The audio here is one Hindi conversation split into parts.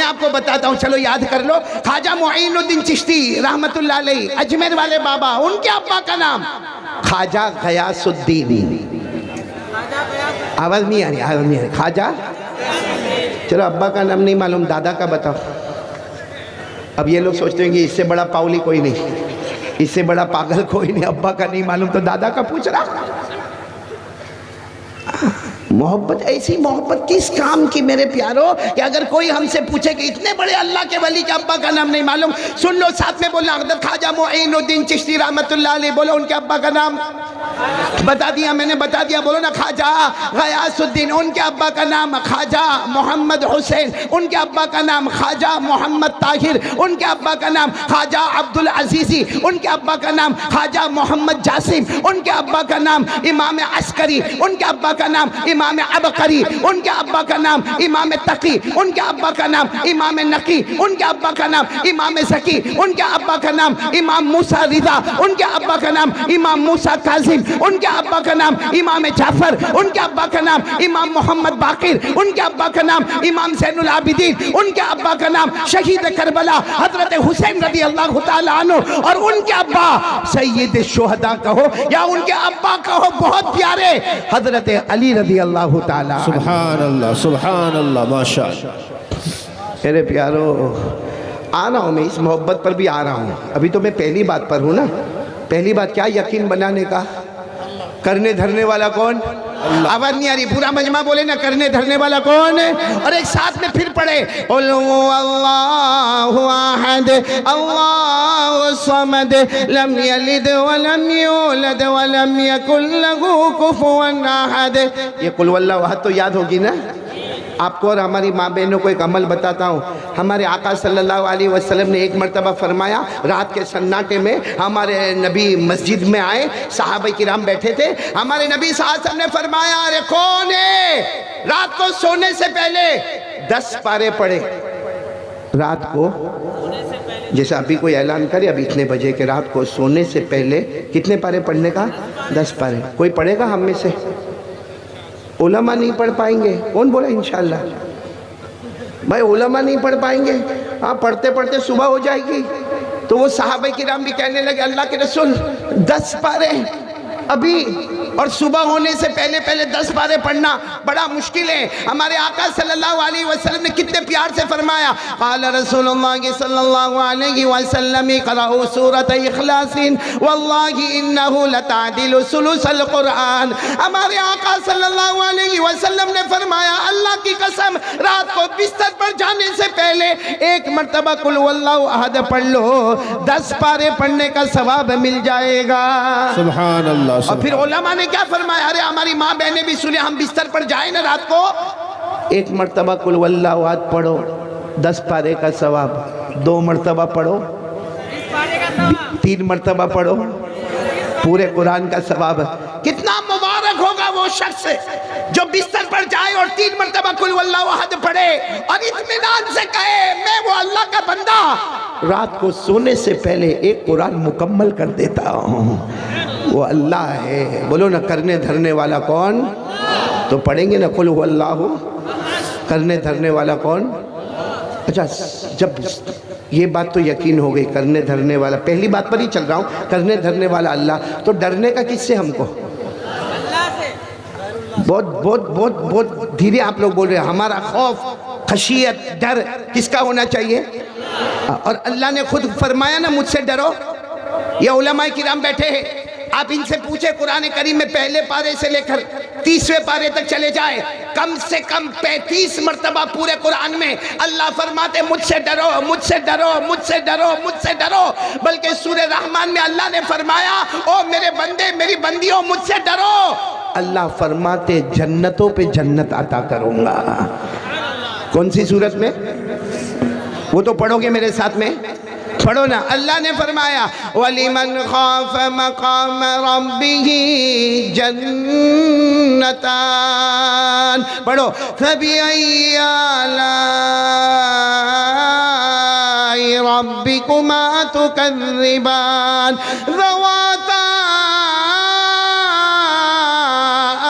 आपको बताता हूँ, चलो याद कर लो। ख्वाजा मुईनुद्दीन चिश्ती रहमतुल्लाह अलैह, अजमेर वाले बाबा, उनके अब्बा का नाम ख्वाजा गयासुद्दीन। आवाज नहीं आ रही, आवाज नहीं आ रही। ख्वाजा, चलो अब्बा का नाम नहीं मालूम, दादा का बताओ। अब ये लोग सोचते हैं कि इससे बड़ा पाउली कोई नहीं, इससे बड़ा पागल कोई नहीं, अब्बा का नहीं मालूम तो दादा का पूछ रहा। मोहब्बत, ऐसी मोहब्बत किस काम की मेरे प्यारो कि अगर कोई हमसे पूछे कि इतने बड़े अल्लाह के वली के अब्बा का नाम नहीं मालूम, सुन लो साथ में बोलना, हज़रत ख्वाजा मुईनुद्दीन चिश्ती रहमतुल्लाह अलैह, बोलो उनके अब्बा का नाम बता दिया मैंने, बता दिया, बोलो ना। ख्वाजा गयासुद्दीन, उनके अब्बा का नाम ख्वाजा मोहम्मद हुसैन, उनके अब्बा का नाम ख्वाजा मोहम्मद ताहिर, उनके अब्बा का नाम ख्वाजा अब्दुल अजीज़ी, उनके अब्बा का नाम ख्वाजा मोहम्मद जासिम, उनके अब्बा का नाम इमाम अस्करी, उनके अब्बा का नाम इमाम अबकरी, उनके अब्बा का नाम इमाम तकी, उनके अब्बा का नाम इमाम नकी, उनके अब्बा का नाम इमाम ज़की, उनके अब्बा का नाम इमाम मूसा रिदा, उनके अब्बा का नाम इमाम मूसा काजिम, उनके अब्बा का नाम इमाम जाफर, उनके अब्बा का नाम इमाम मोहम्मद बाकिर, उनके अब्बा का नाम इमाम ज़ैनुल आबिदीन, उनके अब्बा का नाम शहीद करबला हजरत हुसैन रज़ी अल्लाह तआला अन्हु, और उनके अब्बा सैयद शुहदा कहो या उनके अब्बा कहो बहुत प्यारे हजरत अली रज़ी अल्लाह तआला। सुभान अल्लाह, सुभान अल्लाह, माशाअल्लाह। मेरे प्यारो, आ रहा हूँ मैं, इस मोहब्बत पर भी आ रहा हूँ। अभी तो मैं पहली बात पर हूँ ना। पहली बात क्या, यकीन बनाने का। करने धरने वाला कौन? आवाज नहीं आ रही, पूरा मजमा बोले ना, करने धरने वाला कौन है? और एक साथ में फिर पढ़े, अल्लाहु अहद अल्लाहु समद लम यलिद वलम यूलद वलम यकुल लहू कुफुवन अहद। ये कुल वल्लाहु अहद तो याद होगी ना आपको। और हमारी माँ बहनों को एक अमल बताता हूँ। हमारे आका सल्लल्लाहु अलैहि वसल्लम ने एक मरतबा फरमाया, रात के सन्नाटे में हमारे नबी मस्जिद में आए, सहाबा किराम बैठे थे। हमारे नबी सल्लल्लाहु अलैहि वसल्लम ने फरमाया, अरे कौन है रात को सोने से पहले 10 पारे पढ़े? रात को जैसे अभी कोई ऐलान करे, अभी इतने बजे के रात को सोने से पहले कितने पारे पढ़ने का? 10 पारे। कोई पढ़ेगा हम में से? उलमा नहीं पढ़ पाएंगे। कौन बोला इंशाल्लाह? भाई उलमा नहीं पढ़ पाएंगे। हाँ, पढ़ते पढ़ते सुबह हो जाएगी। तो वो सहाबा किराम भी कहने लगे, अल्लाह के रसूल 10 पारे अभी, और सुबह होने से पहले पहले 10 पारे पढ़ना बड़ा मुश्किल है। हमारे आका सल्लल्लाहु अलैहि वसल्लम ने कितने प्यार से फरमाया, क़ाल रसूलुल्लाह सल्लल्लाहु अलैहि वसल्लम क़रअू सूरत इख़लासिन वल्लाहि इन्नहु लतादिलु सुलुसल क़ुरआन। हमारे आका सल्लल्लाहु अलैहि वसल्लम ने फरमाया, अल्लाह की कसम, रात को बिस्तर पर जाने से पहले एक मरतबा कुल वल्लाहु अहद पढ़ लो, 10 पारे पढ़ने का सवाब मिल जाएगा। सुभान अल्लाह। और फिर उलमा ने क्या फरमाया, अरे हमारी माँ बहनें भी सुने, हम बिस्तर पर जाए ना रात को, एक मरतबा कुल वल्लाहु अहद पढ़ो, 10 पारे का सवाब। 2 मरतबा पढ़ो, 3 मरतबा पढ़ो, पूरे कुरान का सवाब। कितना मुबारक होगा वो शख्स जो बिस्तर पर जाए और 3 मरतबा कुल वल्लाहु अहद पढ़े और इत्मीनान से कहे, मैं वो अल्लाह का बंदा रात को सोने से पहले एक कुरान मुकम्मल कर देता हूँ। वो अल्लाह है। बोलो ना, करने धरने वाला कौन? तो पढ़ेंगे ना कुल वल्लाहु। करने धरने वाला कौन? अच्छा, जब ये बात तो यकीन हो गई, करने धरने वाला, पहली बात पर ही चल रहा हूँ, करने धरने वाला अल्लाह, तो डरने का किससे हमको? बहुत बहुत बहुत बहुत धीरे आप लोग बोल रहे हैं। हमारा खौफ, खशियत, डर किसका होना चाहिए? और अल्लाह ने खुद फरमाया ना, मुझसे डरो। ये उलमाए किराम बैठे हैं, आप इनसे पूछे, कुरान करीम में पहले पारे से लेकर 30वें पारे तक चले जाए, कम से कम 35 मरतबा पूरे कुरान में अल्लाह फरमाते, मुझसे डरो, मुझसे डरो, मुझसे डरो, मुझसे डरो। बल्कि सूरह रहमान में अल्लाह ने फरमाया, ओ मेरे बंदे, मेरी बंदियों, मुझसे डरो। अल्लाह फरमाते, जन्नतों पे जन्नत अता करूंगा। कौन सी सूरत में? वो तो पढ़ोगे मेरे साथ में, पढ़ो ना। अल्लाह ने फरमाया, वलिमन खौफ मकाम रब्बिही जन्नतान। पढ़ो, फबिअय्यि आलाई रब्बिकुमा तुकज़्ज़िबान ज़वाता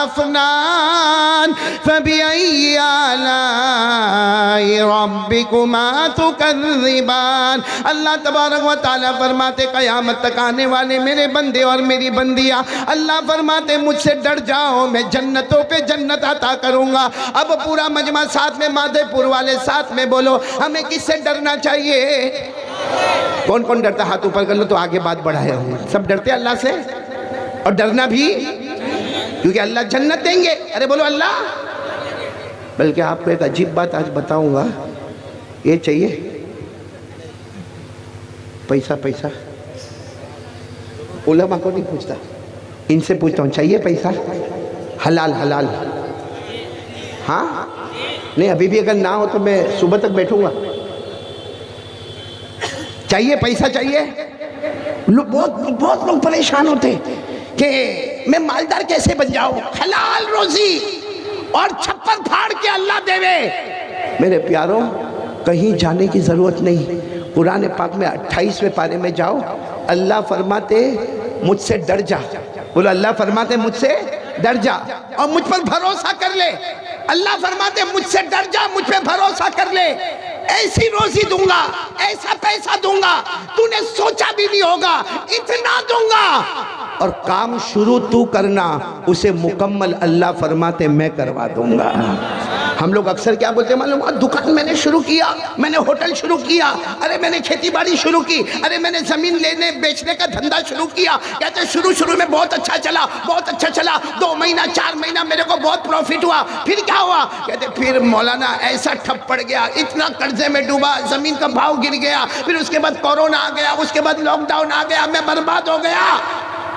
अफ़नान फबिअय्यि आलाई रब्बिकुमा तुकज़्ज़िबान। अल्लाह तबारक व तआला फरमाते क़यामत तक आने वाले मेरे बंदे और मेरी बंदियाँ, अल्लाह फरमाते मुझसे डर जाओ, मैं जन्नतों पे जन्नत अता करूँगा। अब पूरा मजमा साथ में, माधेपुर वाले साथ में बोलो, हमें किससे डरना चाहिए? कौन कौन डरता? हाथ ऊपर कर लो तो आगे बात बढ़ाए होंगे। सब डरते अल्लाह से, और डरना भी, क्योंकि अल्लाह जन्नत देंगे। अरे बोलो अल्लाह। बल्कि आपको एक अजीब बात आज बताऊंगा, ये चाहिए पैसा, पैसा उलमा को नहीं पूछता, इनसे पूछता हूँ, चाहिए पैसा? हलाल हलाल। हाँ नहीं, अभी भी अगर ना हो तो मैं सुबह तक बैठूंगा। चाहिए पैसा, चाहिए। बहुत लोग परेशान होते कि मैं मालदार कैसे बन जाऊं, हलाल रोजी और छप्पर फाड़ के अल्लाह देवे। मेरे प्यारों, कहीं जाने की जरूरत नहीं। कुरान पाक में 28वें पारे में जाओ, अल्लाह फरमाते मुझसे डर जा। बोलो, अल्लाह फरमाते मुझसे डर जा और मुझ पर भरोसा कर ले। अल्लाह फरमाते मुझसे डर जा, मुझ पे भरोसा कर ले, ऐसी रोजी दूंगा, ऐसा पैसा दूंगा, तूने सोचा भी नहीं होगा, इतना दूंगा। और काम शुरू तू करना, उसे मुकम्मल अल्लाह फरमाते मैं करवा दूंगा। हम लोग अक्सर क्या बोलते हैं मालूम? दुकान मैंने शुरू किया, मैंने होटल शुरू किया, अरे मैंने खेती बाड़ी शुरू की, अरे मैंने जमीन लेने बेचने का धंधा शुरू किया। कहते शुरू में बहुत अच्छा चला, बहुत अच्छा चला, 2 महीना 4 महीना मेरे को बहुत प्रॉफिट हुआ। फिर क्या हुआ? कहते फिर मौलाना ऐसा ठप पड़ गया, इतना कर्जे में डूबा, जमीन का भाव गिर गया, फिर उसके बाद कोरोना आ गया, उसके बाद लॉकडाउन आ गया, मैं बर्बाद हो गया।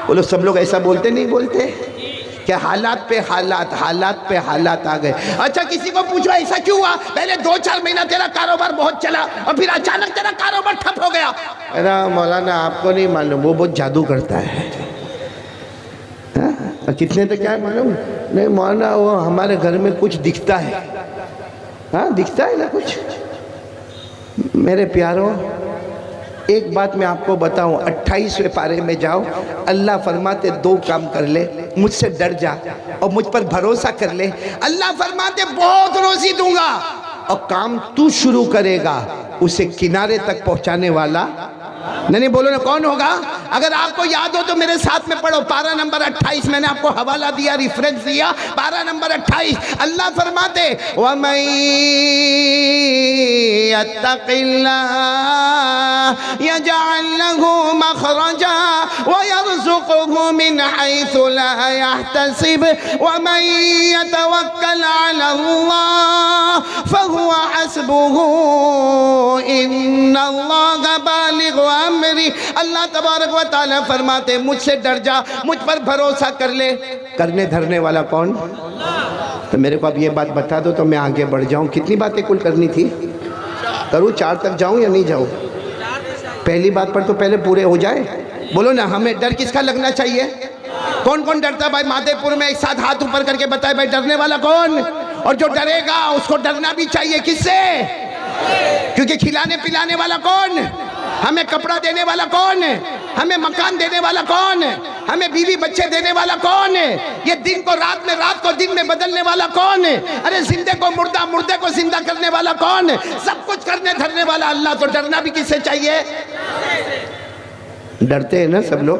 बोलो, सब लोग ऐसा बोलते नहीं बोलते? क्या हालात पे हालात, हालात पे हालात आ गए। अच्छा, किसी को पूछो ऐसा क्यों हुआ? पहले 2-4 महीना तेरा कारोबार बहुत चला और फिर अचानक तेरा कारोबार ठप हो गया। अरे मौलाना आपको नहीं मालूम, वो बहुत जादू करता है। हाँ? कितने तो क्या है मालूम? नहीं मौलाना, वो हमारे घर में कुछ दिखता है। हाँ, दिखता है ना कुछ। मेरे प्यारों, एक बात मैं आपको बताऊं, 28वें पारे में जाओ, अल्लाह फरमाते 2 काम कर ले, मुझसे डर जा और मुझ पर भरोसा कर ले। अल्लाह फरमाते बहुत रोजी दूंगा, और काम तू शुरू करेगा, उसे किनारे तक पहुंचाने वाला नहीं। बोलो ना, कौन होगा? अगर आपको याद हो तो मेरे साथ में पढ़ो, पारा नंबर 28। मैंने आपको हवाला दिया, रिफरेंस दिया, पारा नंबर 28। अल्लाह फरमाते वमन यत्तक़िल्लाह यजअल लहू मखरजा व यरज़ुक़हु मिन हैथु ला यहतसिब वमन यतवक्कल अलल्लाह फहुवा हस्बुहु इन्नल्लाह बालिग़ु अमरी। अल्लाह तबारक व तआला फरमाते मुझसे डर जा, मुझ पर भरोसा कर ले। करने धरने वाला कौन? तो मेरे को अब ये बात बता दो तो मैं आगे बढ़ जाऊं। कितनी बातें कुल करनी थी? करूं 4 तक जाऊं या नहीं जाऊं? पहली बात पर तो पहले पूरे हो जाए। बोलो ना, हमें डर किसका लगना चाहिए? कौन कौन डरता है भाई? माधेपुर में एक साथ हाथ ऊपर करके बताए भाई, डरने वाला कौन? और जो डरेगा उसको डरना भी चाहिए। किससे? क्योंकि खिलाने पिलाने वाला कौन? हमें कपड़ा देने वाला कौन? हमें मकान देने वाला कौन? हमें बीवी बच्चे देने वाला कौन? ये दिन को रात में, रात को दिन में बदलने वाला कौन? अरे जिंदे को मुर्दा, मुर्दे को जिंदा करने वाला कौन? सब कुछ करने धरने वाला अल्लाह। तो डरना भी किससे चाहिए? डरते हैं ना सब लोग?